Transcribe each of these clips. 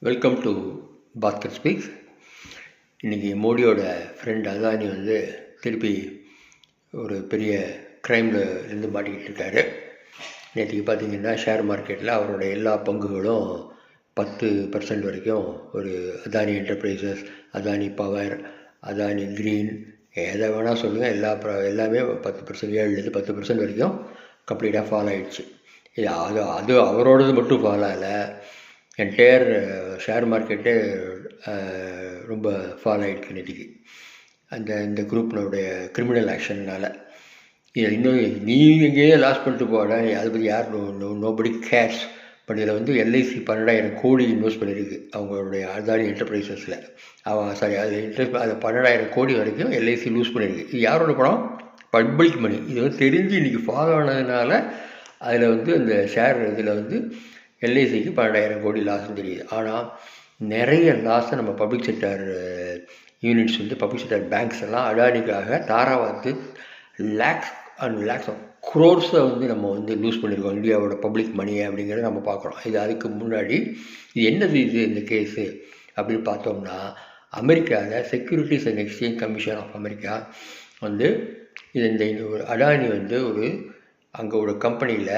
Welcome to Bhaskar speaks. இன்றைக்கி மோடியோட friend Adani வந்து திருப்பி ஒரு பெரிய க்ரைமில் இருந்து மாட்டிக்கிட்டு இருக்காரு. நேற்றுக்கு பார்த்திங்கன்னா ஷேர் மார்க்கெட்டில் அவரோட எல்லா பங்குகளும் 10% வரைக்கும் ஒரு Adani enterprises, Adani power, Adani green, எதை வேணால் சொல்லுங்கள், எல்லாமே 10%, 7லேருந்து 10% வரைக்கும் கம்ப்ளீட்டாக ஃபால் ஆகிடுச்சு. அது அவரோடது மட்டும் ஃபால் ஆகலை, என்டையர் ஷேர் மார்க்கெட்டே ரொம்ப ஃபால் ஆகிடுச்சு நேற்றுக்கு இந்த குரூப்னுடைய கிரிமினல் ஆக்ஷன்னால். இதில் இன்னும் நீ எங்கேயே லாஸ் பண்ணிட்டு போட, அதை பற்றி யார் நோபடி கேர்ஸ். பட் இதில் வந்து எல்ஐசி 12,000 கோடி இன்வெஸ்ட் பண்ணியிருக்கு அவங்களுடைய அதானி என்டர்பிரைசஸில். அது 12,000 கோடி வரைக்கும் எல்ஐசி லூஸ் பண்ணியிருக்கு. இது யாரோட படம்? Public money. இது வந்து தெரிஞ்சு இன்றைக்கி ஃபாலோ ஆனதுனால அதில் வந்து அந்த ஷேர் இதில் வந்து எல்ஐசிக்கு 12,000 கோடி லாஸ்ன்னு தெரியுது. ஆனால் நிறைய லாஸை நம்ம பப்ளிக் செக்டர் யூனிட்ஸ் வந்து பப்ளிக் செக்டர் பேங்க்ஸ் எல்லாம் அடானிக்காக தாராவாத்து லேக்ஸ் அண்ட் லேக்ஸ் ஆஃப் க்ரோர்ஸை வந்து நம்ம வந்து லூஸ் பண்ணியிருக்கோம், இந்தியாவோட பப்ளிக் மணியை அப்படிங்கிறத நம்ம பார்க்குறோம். இது அதுக்கு முன்னாடி இது என்னது இந்த கேஸு அப்படின்னு பார்த்தோம்னா, அமெரிக்காவில் securities and exchange commission of America வந்து இந்த ஒரு அடானி வந்து அங்கே ஒரு கம்பெனியில்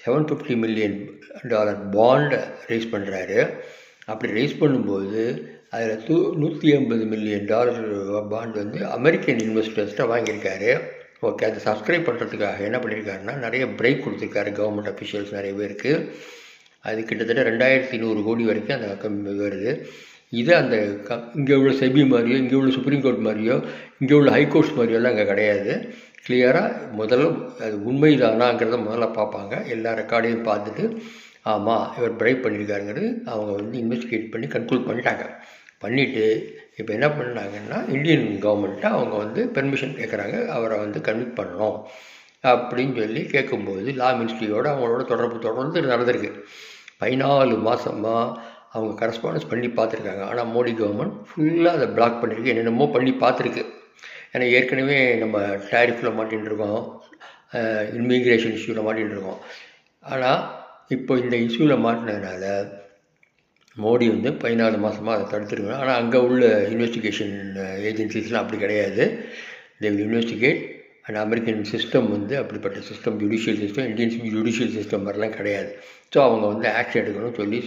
$750 million பாண்டை ரைஸ் பண்ணுறாரு. அப்படி ரைஸ் பண்ணும்போது அதில் $150 million பாண்ட் வந்து அமெரிக்கன் இன்வெஸ்டர்ஸ்ட்டை வாங்கியிருக்காரு. ஓகே, அதை சப்ஸ்கிரைப் பண்ணுறதுக்காக என்ன பண்ணியிருக்காருன்னா நிறைய பிரேக் கொடுத்துருக்காரு கவர்மெண்ட் அஃபிஷியல்ஸ் நிறைய பேருக்கு. அது கிட்டத்தட்ட 2,100 கோடி வரைக்கும் அந்த வருது. இது அந்த இங்கே உள்ள செபி மாதிரியோ, இங்கே உள்ள சுப்ரீம் கோர்ட் மாதிரியோ, இங்கே உள்ள ஹைகோர்ட்ஸ் மாதிரியோலாம் அங்கே கிடையாது. கிளியராக முதல்ல அது உண்மைதானாங்கிறத முதல்ல பார்ப்பாங்க. எல்லா ரெக்கார்டையும் பார்த்துட்டு ஆமாம் இவர் பிரைப் பண்ணியிருக்காருங்கிறது அவங்க வந்து இன்வெஸ்டிகேட் பண்ணி கன்க்ளூட் பண்ணிவிட்டு இப்போ என்ன பண்ணாங்கன்னா இந்தியன் கவர்மெண்ட்டை அவங்க வந்து பெர்மிஷன் கேட்குறாங்க, அவரை வந்து கன்விக்ட் பண்ணணும் அப்படின்னு சொல்லி கேட்கும்போது லா மினிஸ்ட்ரியோடு அவங்களோட தொடர்ந்து நடந்திருக்கு. 14 மாதமாக அவங்க கரஸ்பாண்டன்ஸ் பண்ணி பார்த்துருக்காங்க. ஆனால் மோடி கவர்மெண்ட் ஃபுல்லாக அதை பிளாக் பண்ணியிருக்கு, என்னென்னமோ பண்ணி பார்த்துருக்கு. ஏன்னா ஏற்கனவே நம்ம டேரிஃபில் மாட்டின்னு இருக்கோம், இமிக்ரேஷன் இஷ்யூவில் மாட்டின்னு இருக்கோம். ஆனால் இப்போ இந்த இஷ்யூவில் மாட்டினதுனால மோடி வந்து 14 மாதமாக அதை தடுத்துருக்கணும். ஆனால் அங்கே உள்ள இன்வெஸ்டிகேஷன் ஏஜென்சிஸ்லாம் அப்படி கிடையாது. They will investigate. And American system வந்து அப்படிப்பட்ட system, judicial system, Indian judicial system மாதிரிலாம் கிடையாது. ஸோ அவங்க வந்து ஆக்ஷன் எடுக்கணும்னு சொல்லி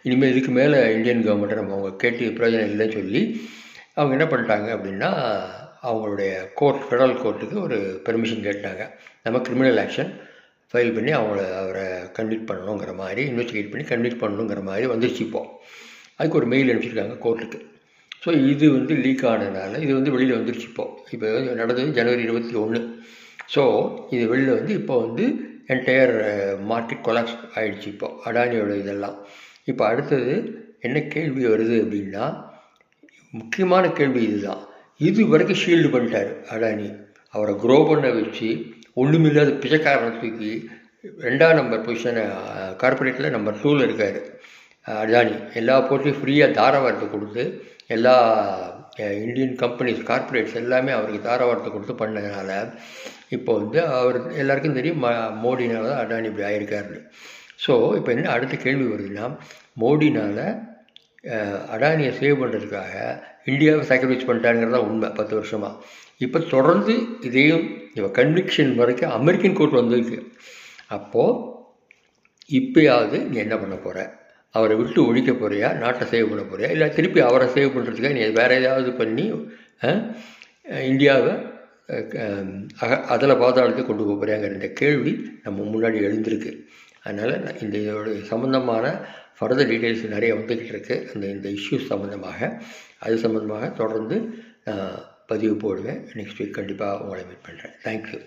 இனிமேல் இதுக்கு மேலே இந்தியன் கவர்மெண்ட்டை நம்ம அவங்க கேட்டு பிரயோஜனம் இல்லைன்னு சொல்லி அவங்க என்ன பண்ணிட்டாங்க அப்படின்னா அவங்களுடைய ஃபெடரல் கோர்ட்டுக்கு ஒரு பெர்மிஷன் கேட்டாங்க. நம்ம கிரிமினல் ஆக்ஷன் ஃபைல் பண்ணி அவரை கன்விக்ட் பண்ணணுங்கிற மாதிரி, இன்வெஸ்டிகேட் பண்ணி கன்விக்ட் பண்ணணுங்கிற மாதிரி வந்துருச்சு. இப்போது அதுக்கு ஒரு மெயில் அனுப்பிச்சிருக்காங்க கோர்ட்டுக்கு. ஸோ இது வந்து லீக் ஆனதுனால இது வந்து வெளியில் வந்துருச்சு. இப்போ நடந்தது ஜனவரி 21. ஸோ இது வெளியில் வந்து இப்போ வந்து என்டையர் மார்க்கெட் கொலாப்ஸ் ஆகிடுச்சு. இப்போ அடானியோட இதெல்லாம். இப்போ அடுத்தது என்ன கேள்வி வருது அப்படின்னா, முக்கியமான கேள்வி இதுதான். இது வரைக்கும் ஷீல்டு பண்ணிட்டார் அடானி. அவரை க்ரோ பண்ண வச்சு ஒன்றுமில்லாத பிச்சைக்காரனை தூக்கி 2ஆம் நம்பர் பொசிஷனை கார்பரேட்டில் நம்பர் 2ல் இருக்கார் அடானி. எல்லா போர்ட்டையும் ஃப்ரீயாக தாராவாரத்தை கொடுத்து எல்லா இந்தியன் கம்பெனிஸ் கார்பரேட்ஸ் எல்லாமே அவருக்கு தாராவாரத்தை கொடுத்து பண்ணதுனால இப்போ வந்து அவர் எல்லாருக்கும் தெரியும் மோடினால தான் அடானி இப்படி ஆகிருக்காருன்னு. ஸோ இப்போ என்ன அடுத்த கேள்வி வருதுன்னா, மோடினால் அடானியை சேவ் பண்ணுறதுக்காக இந்தியாவை சாக்ரிஃபைஸ் பண்ணிட்டாங்கிறது தான் உண்மை 10 வருஷமாக. இப்போ தொடர்ந்து இதையும் இப்போ கன்விக்ஷன் வரைக்கும் அமெரிக்கன் கோர்ட் வந்திருக்கு. அப்போது இப்போயாவது நீ என்ன பண்ண போகிற? அவரை விட்டு ஒழிக்க போறியா? நாட்டை சேவ் பண்ண போறியா? இல்லை திருப்பி அவரை சேவ் பண்ணுறதுக்காக நீ வேறு ஏதாவது பண்ணி இந்தியாவை அதில் பாதாளத்தை கொண்டு போக போறியாங்கிற இந்த கேள்வி நம்ம முன்னாடி எழுந்திருக்கு. அதனால் இந்த இதோட சம்மந்தமான ஃபர்தர் டீட்டெயில்ஸ் நிறைய வந்துக்கிட்டு இருக்குது. இந்த இஷ்யூஸ் சம்மந்தமாக, அது சம்மந்தமாக தொடர்ந்து பதிவு போடுவேன். நெக்ஸ்ட் வீக் கண்டிப்பாக உங்களை மீட் பண்ணுறேன். தேங்க்யூ.